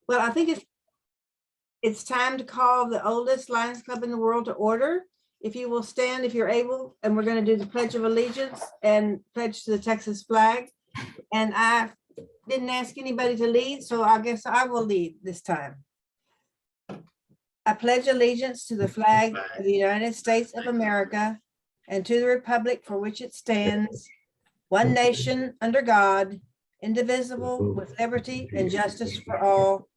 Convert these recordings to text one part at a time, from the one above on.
Well, I think it's time to call the oldest Lions Club in the world to order. If you will stand, if you're able, and we're going to do the Pledge of Allegiance and pledge to the Texas flag. And I didn't ask anybody to lead, so I guess I will lead this time. I pledge allegiance to the flag of the United States of America and to the republic for which it stands, one nation under God, indivisible, with liberty and justice for all.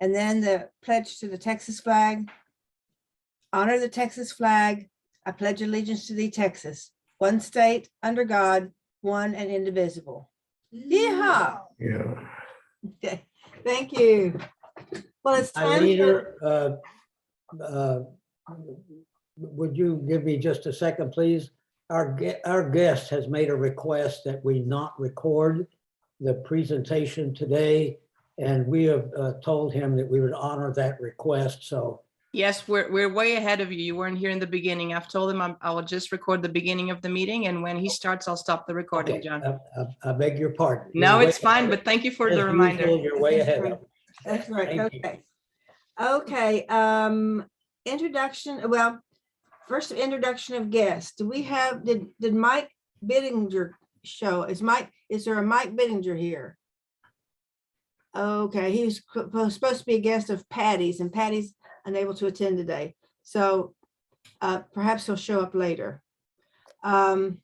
And then the pledge to the Texas flag. Honor the Texas flag. I pledge allegiance to thee, Texas, one state under God, one and indivisible. Yeehaw! Yeah. Okay, thank you. Well, it's My time for, leader, would you give me just a second, please? Our guest has made a request that we not record the presentation today, and we have told him that we would honor that request. So Yes, we're way ahead of you. You weren't here in the beginning. I've told him I will just record the beginning of the meeting, and when he starts, I'll stop the recording, okay, John. I beg your pardon. No, You're it's way fine, ahead. but thank you for As the reminder. usual, you're way ahead of. that's right, Thank you. okay. Okay, introduction, well, first introduction of guests. Do we have, did Mike Bittinger show? Is there a Mike Bittinger here? Okay, he was supposed to be a guest of Patty's, and Patty's unable to attend today. So perhaps he'll show up later. Then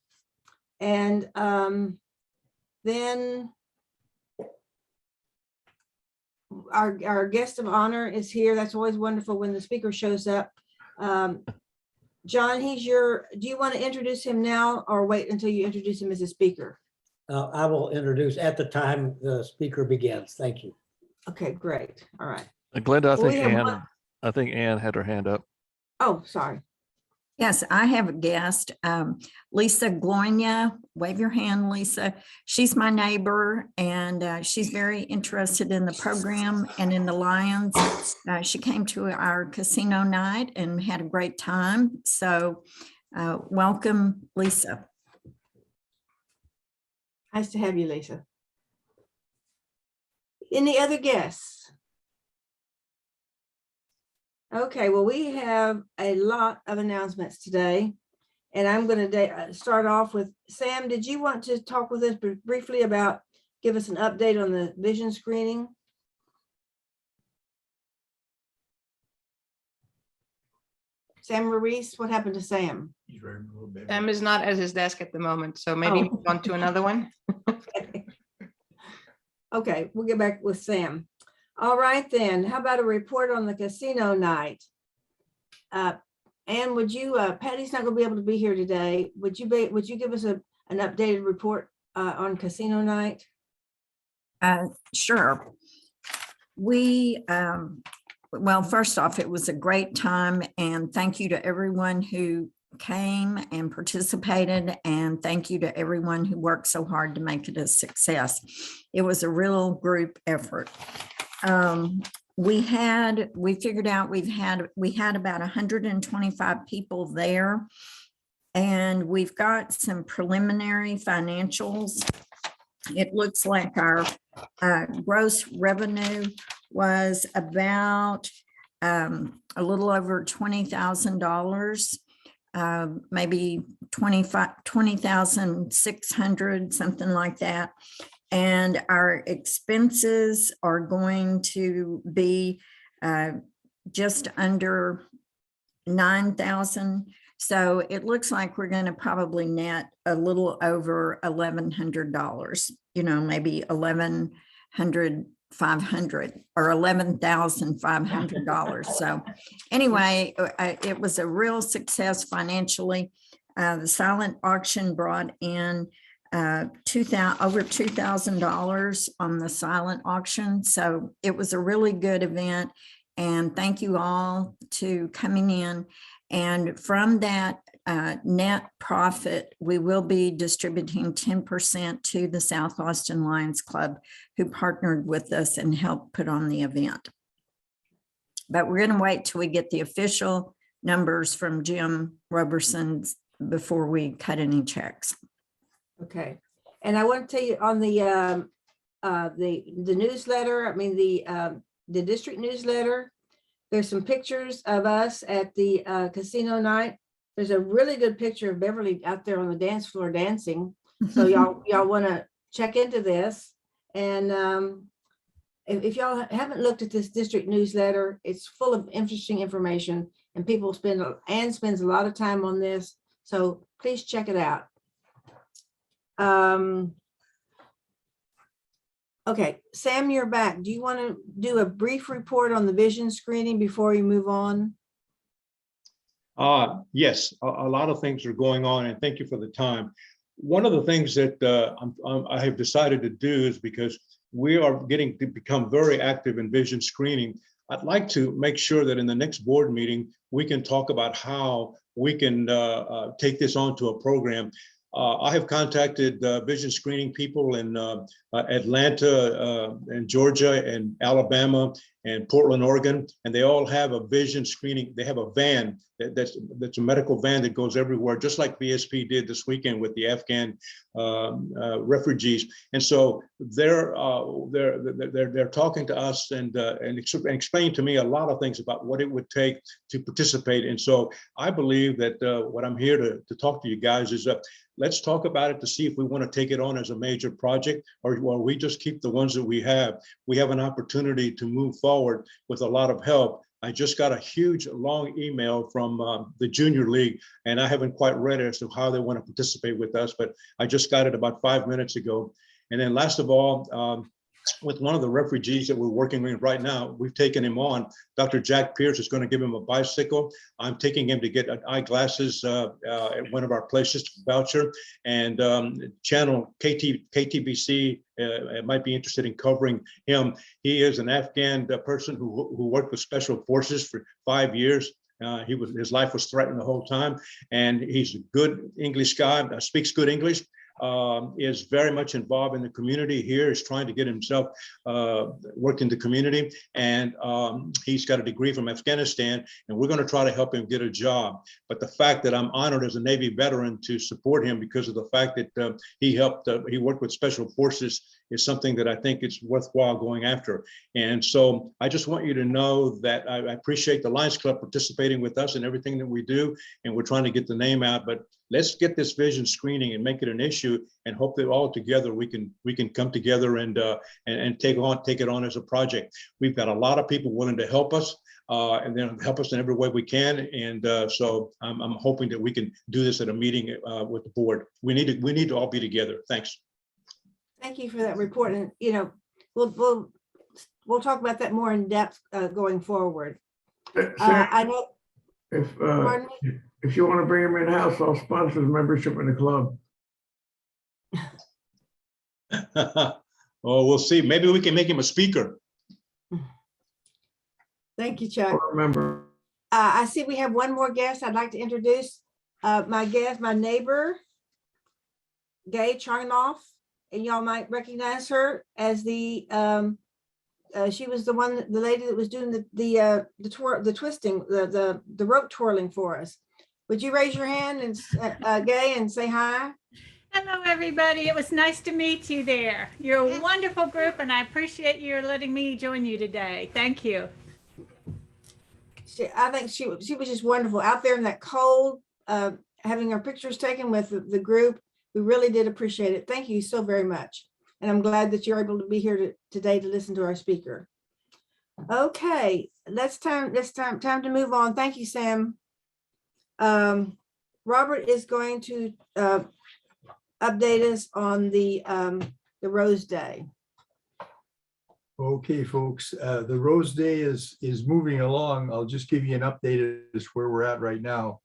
our guest of honor is here. That's always wonderful when the speaker shows up. John, do you want to introduce him now or wait until you introduce him as a speaker? I will introduce at the time the speaker begins. Thank you. Okay, great. All right. Glenda, Well, we have I think Ann had her hand up. Oh, sorry. Yes, I have a guest, Lisa Glonia. Wave your hand, Lisa. She's my neighbor, and she's very interested in the program and in the Lions. She came to our casino night and had a great time. So welcome, Lisa. Nice to have you, Lisa. Any other guests? Okay, well, we have a lot of announcements today, and I'm going to start off with Sam. Did you want to talk with us briefly about, give us an update on the vision screening? Sam Maurice, what happened to Sam? Sam is not at his desk at the moment, so maybe Oh. move on to another one. Okay, we'll get back with Sam. All right, then. How about a report on the casino night? Ann, would you, Patty's not gonna be able to be here today. Would you give us an updated report on casino night? Sure. Well, first off, it was a great time, and thank you to everyone who came and participated, and thank you to everyone who worked so hard to make it a success. It was a real group effort. We figured out we had about 125 people there, and we've got some preliminary financials. It looks like our gross revenue was about a little over $20,000, maybe 20,600, something like that. And our expenses are going to be just under 9,000. So it looks like we're going to probably net a little over $1,100, maybe $1,500 or $11,500. So anyway, it was a real success financially. The silent auction brought in over $2,000 on the silent auction. So it was a really good event. And thank you all to coming in. And from that net profit, we will be distributing 10% to the South Austin Lions Club, who partnered with us and helped put on the event. But we're going to wait till we get the official numbers from Jim Roberson before we cut any checks. Okay, and I want to tell you on the newsletter, I mean, the the district newsletter. There's some pictures of us at the casino night. There's a really good picture of Beverly out there on the dance floor dancing. So y'all want to check into this. And if y'all haven't looked at this district newsletter, it's full of interesting information, and people Ann spends a lot of time on this. So please check it out. Okay, Sam, you're back. Do you want to do a brief report on the vision screening before we move on? Yes, a lot of things are going on, and thank you for the time. One of the things that I have decided to do is, because we are getting to become very active in vision screening, I'd like to make sure that in the next board meeting, we can talk about how we can take this onto a program. I have contacted vision screening people in Atlanta and Georgia and Alabama and Portland, Oregon, and they all have a vision screening. They have a van that's a medical van that goes everywhere, just like VSP did this weekend with the Afghan refugees. And so they're talking to us and explaining to me a lot of things about what it would take to participate. And so I believe that what I'm here to talk to you guys is let's talk about it to see if we want to take it on as a major project, or we just keep the ones that we have. We have an opportunity to move forward with a lot of help. I just got a huge long email from the Junior League, and I haven't quite read it as to how they want to participate with us, but I just got it about 5 minutes ago. And then last of all, with one of the refugees that we're working with right now, we've taken him on. Dr. Jack Pierce is going to give him a bicycle. I'm taking him to get eyeglasses at one of our places, voucher, and channel KTBC might be interested in covering him. He is an Afghan person who worked with special forces for 5 years. His life was threatened the whole time, and he's a good English guy, speaks good English. Is very much involved in the community here, is trying to get himself worked in the community. And he's got a degree from Afghanistan, and we're going to try to help him get a job. But the fact that I'm honored as a Navy veteran to support him because of the fact that he worked with special forces is something that I think it's worthwhile going after. And so I just want you to know that I appreciate the Lions Club participating with us in everything that we do, and we're trying to get the name out. But let's get this vision screening and make it an issue, and hope that all together we can come together and take it on as a project. We've got a lot of people willing to help us and then help us in every way we can. And so I'm hoping that we can do this at a meeting with the board. We need to all be together. Thanks. Thank you for that report. And, you know, we'll talk about that more in depth going forward. I know. If you want to bring him in-house, I'll sponsor the membership in the club. Oh, we'll see. Maybe we can make him a speaker. Thank you, Chuck. Remember. I see we have one more guest. I'd like to introduce my neighbor, Gay Charnoff, and y'all might recognize her as the she was the lady that was doing the twisting, the rope twirling for us. Would you raise your hand and Gay, and say hi? Hello, everybody. It was nice to meet you there. You're a wonderful group, and I appreciate you letting me join you today. Thank you. I think she was just wonderful out there in that cold, having her pictures taken with the group. We really did appreciate it. Thank you so very much. And I'm glad that you're able to be here today to listen to our speaker. Okay, time to move on. Thank you, Sam. Robert is going to update us on the Rose Day. Okay, folks, the Rose Day is moving along. I'll just give you an update as where we're at right now.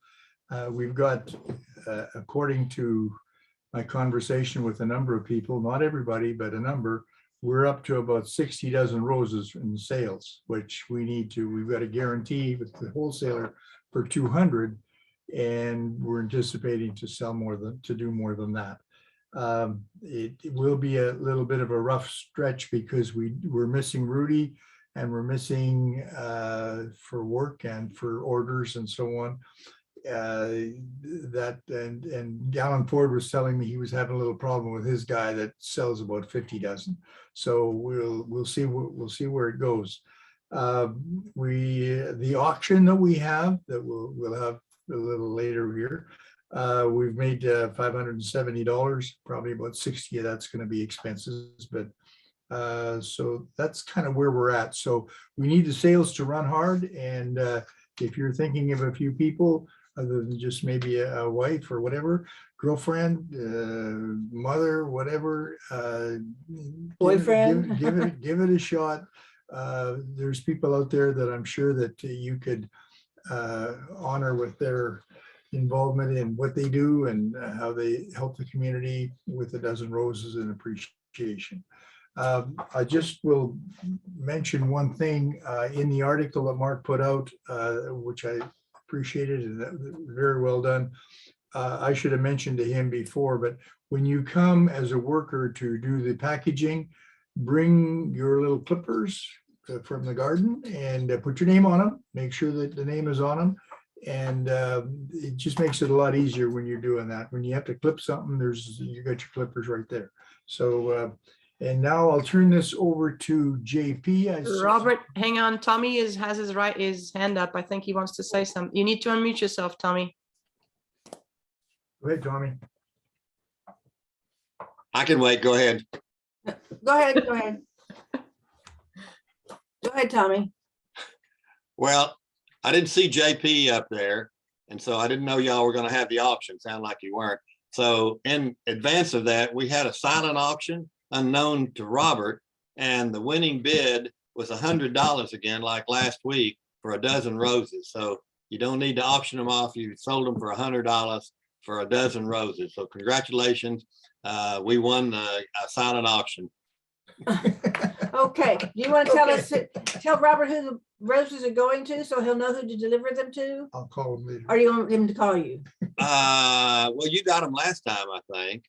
We've got, according to my conversation with a number of people, not everybody, but a number, we're up to about 60 dozen roses in sales, which we've got a guarantee with the wholesaler for 200, and we're anticipating to sell to do more than that. It will be a little bit of a rough stretch because we're missing Rudy, and we're missing for work and for orders and so on. And Gallon Ford was telling me he was having a little problem with his guy that sells about 50 dozen. So we'll see where it goes. The auction that we have, that we'll have a little later here, we've made $570, probably about 60 of that's going to be expenses, but so that's kind of where we're at. So we need the sales to run hard, and if you're thinking of a few people, other than just maybe a wife or whatever, girlfriend, mother, whatever, Boyfriend. give it a shot. There's people out there that I'm sure that you could honor with their involvement in what they do and how they help the community with a dozen roses and appreciation. I just will mention one thing in the article that Mark put out, which I appreciated and very well done. I should have mentioned to him before, but when you come as a worker to do the packaging, bring your little clippers from the garden and put your name on them. Make sure that the name is on them. And it just makes it a lot easier when you're doing that. When you have to clip something, you got your clippers right there. So, and now I'll turn this over to JP. Robert, hang on. Tommy has his hand up. I think he wants to say something. You need to unmute yourself, Tommy. Go ahead, Tommy. I can wait. Go ahead. Go ahead, go ahead. Go ahead, Tommy. Well, I didn't see JP up there, and so I didn't know y'all were going to have the auction. Sound like you weren't. So in advance of that, we had a silent auction unknown to Robert, and the winning bid was $100 again, like last week, for a dozen roses. So you don't need to auction them off. You sold them for $100 for a dozen roses. So congratulations. We won a silent auction. Okay, do you want to tell Robert who the roses are going to, so he'll know who to deliver them to? I'll call him later. Or do you want him to call you? Well, you got them last time, I think.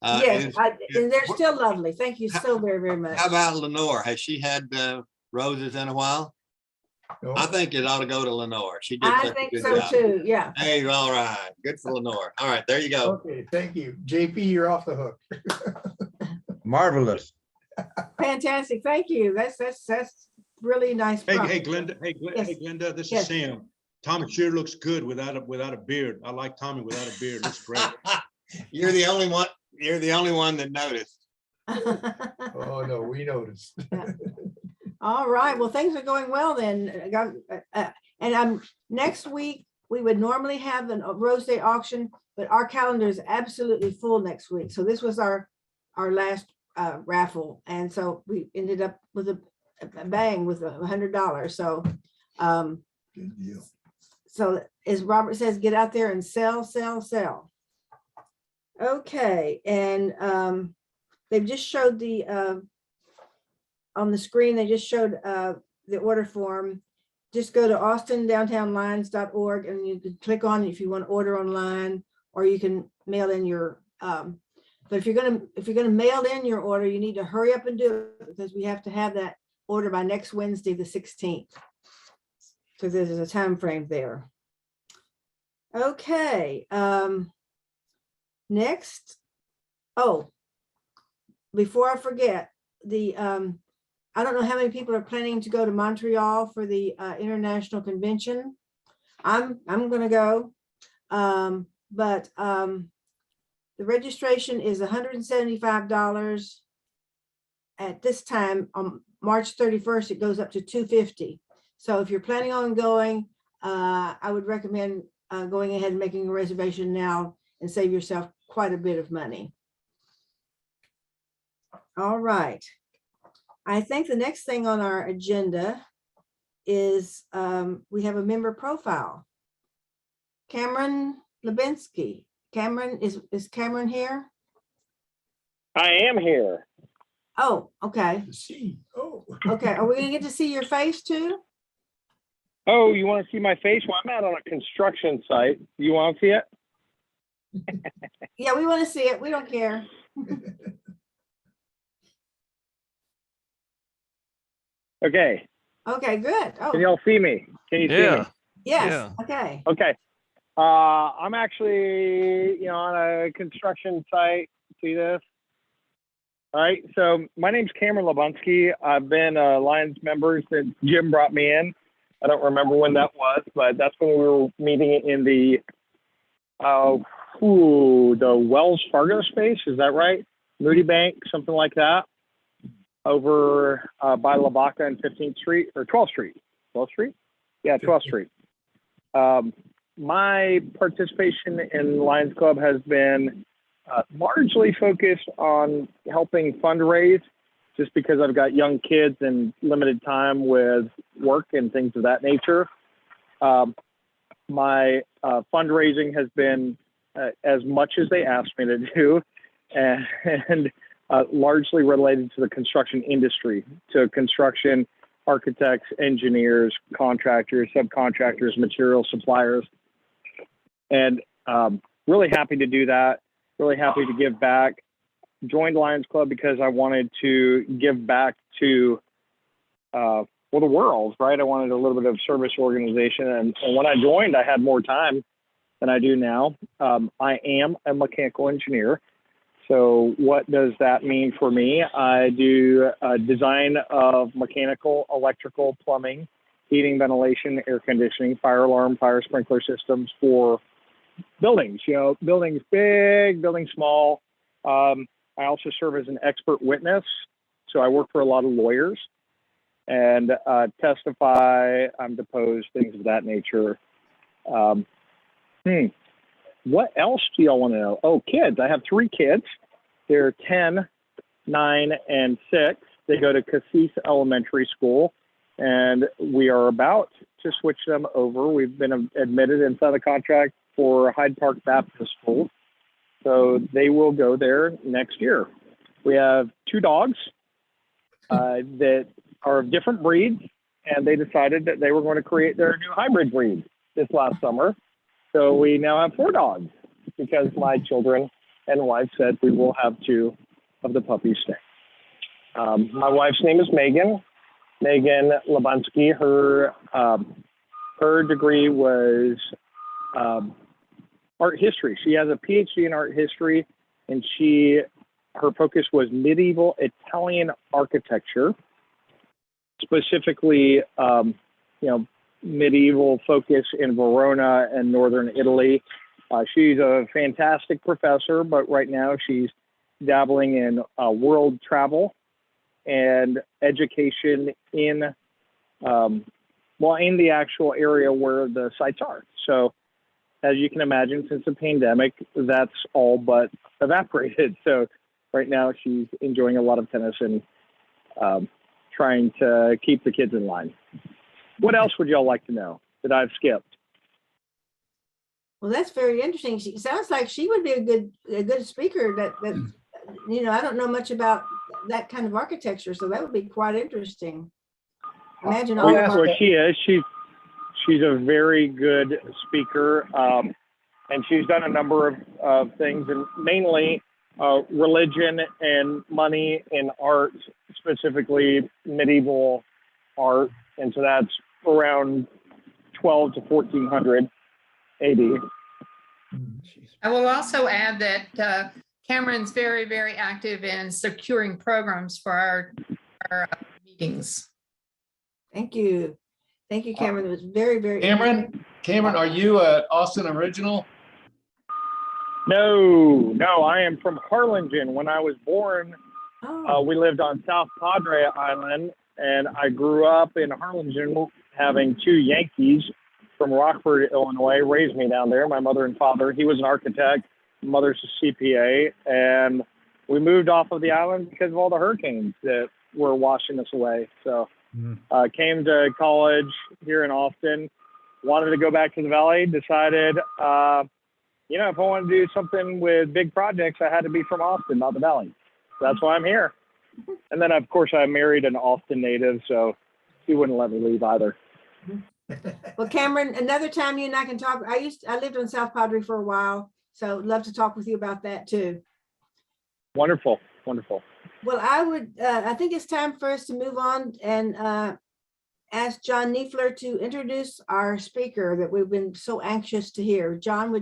Yes, and they're still lovely. Thank you so very, very much. How about Lenore? Has she had roses in a while? No? I think it ought to go to Lenore. She did I such a think good so job. too, yeah. Hey, all right. Good for Lenore. All right, there you go. Okay, thank you. JP, you're off the hook. Marvelous. Fantastic, thank you. That's really nice. Hey, project. Glenda, Yes. hey, Glenda, this Yes. is Sam. Tommy sure looks good without a beard. I like Tommy without a beard. Looks great. You're the only one. You're the only one that noticed. Oh, no, we noticed. All right, well, things are going well then. And next week, we would normally have a Rose Day auction, but our calendar is absolutely full next week. So this was our last raffle. And so we ended up with a bang with $100. So, Good deal. so as Robert says, get out there and sell, sell, sell. Okay, and they've just showed on the screen, they just showed the order form. Just go to austindowntownlines.org and you can click on it if you want to order online, or you can mail in your but if you're gonna mail in your order, you need to hurry up and do it, because we have to have that order by next Wednesday, the 16th. So there's a time frame there. Okay, next. Oh, before I forget, I don't know how many people are planning to go to Montreal for the international convention. I'm gonna go, but the registration is $175. At this time, on March 31st, it goes up to $250. So if you're planning on going, I would recommend going ahead and making a reservation now and save yourself quite a bit of money. All right. I think the next thing on our agenda is we have a member profile. Cameron Lubinsky. Cameron, is Cameron here? I am here. Oh, okay. See, oh. Okay, are we gonna get to see your face too? Oh, you want to see my face? Well, I'm out on a construction site. You want to see it? Yeah, we want to see it. We don't care. Okay. Okay, good. Can Oh, y'all see me? Can you see me? Yeah. yes, yeah. okay. Okay. I'm actually, on a construction site. See this? All right, so my name's Cameron Lebunski. I've been a Lions member since Jim brought me in. I don't remember when that was, but that's when we were meeting in the Wells Fargo space. Is that right? Moody Bank, something like that, over by Lavaca and 15th Street or 12th Street. 12th Street? Yeah, 12th Street. My participation in Lions Club has been largely focused on helping fundraise, just because I've got young kids and limited time with work and things of that nature. My fundraising has been as much as they asked me to do, and largely related to the construction industry, to construction architects, engineers, contractors, subcontractors, material suppliers. And really happy to do that. Really happy to give back. Joined Lions Club because I wanted to give back to the world, right? I wanted a little bit of service organization. And when I joined, I had more time than I do now. I am a mechanical engineer. So what does that mean for me? I do design of mechanical, electrical, plumbing, heating, ventilation, air conditioning, fire alarm, fire sprinkler systems for buildings, buildings big, buildings small. I also serve as an expert witness. So I work for a lot of lawyers and testify, I'm deposed, things of that nature. What else do y'all want to know? Oh, kids. I have 3 kids. They're 10, 9, and 6. They go to Cassis Elementary School, and we are about to switch them over. We've been admitted and signed a contract for Hyde Park Baptist School, so they will go there next year. We have 2 dogs that are of different breeds, and they decided that they were going to create their new hybrid breed this last summer. So we now have 4 dogs because my children and wife said we will have 2 of the puppies stay. My wife's name is Megan Lebunski. Her degree was art history. She has a PhD in art history, and her focus was medieval Italian architecture, specifically, medieval focus in Verona and northern Italy. She's a fantastic professor, but right now she's dabbling in world travel and education in the actual area where the sites are. So as you can imagine, since the pandemic, that's all but evaporated. So right now she's enjoying a lot of tennis and trying to keep the kids in line. What else would y'all like to know that I've skipped? Well, that's very interesting. She sounds like she would be a good speaker. That I don't know much about that kind of architecture, so that would be quite interesting. Imagine all of our. She is. She's a very good speaker, and she's done a number of things, and mainly religion and money in art, specifically medieval art, and so that's around 12 to 1400 AD. I will also add that Cameron's very, very active in securing programs for our meetings. Thank you. Thank you, Cameron. It was very, very. Cameron, are you an Austin original? No, I am from Harlingen. When I was born, we lived on South Padre Island, and I grew up in Harlingen, having 2 Yankees from Rockford, Illinois, raised me down there, my mother and father. He was an architect, mother's a CPA, and we moved off of the island because of all the hurricanes that were washing us away. So came to college here in Austin, wanted to go back to the Valley, decided, if I wanted to do something with big projects, I had to be from Austin, not the Valley. So that's why I'm here. And then, of course, I married an Austin native, so he wouldn't let me leave either. Well, Cameron, another time you and I can talk. I lived on South Padre for a while, so love to talk with you about that too. Wonderful. Well, I think it's time for us to move on and ask John Niefler to introduce our speaker that we've been so anxious to hear. John, would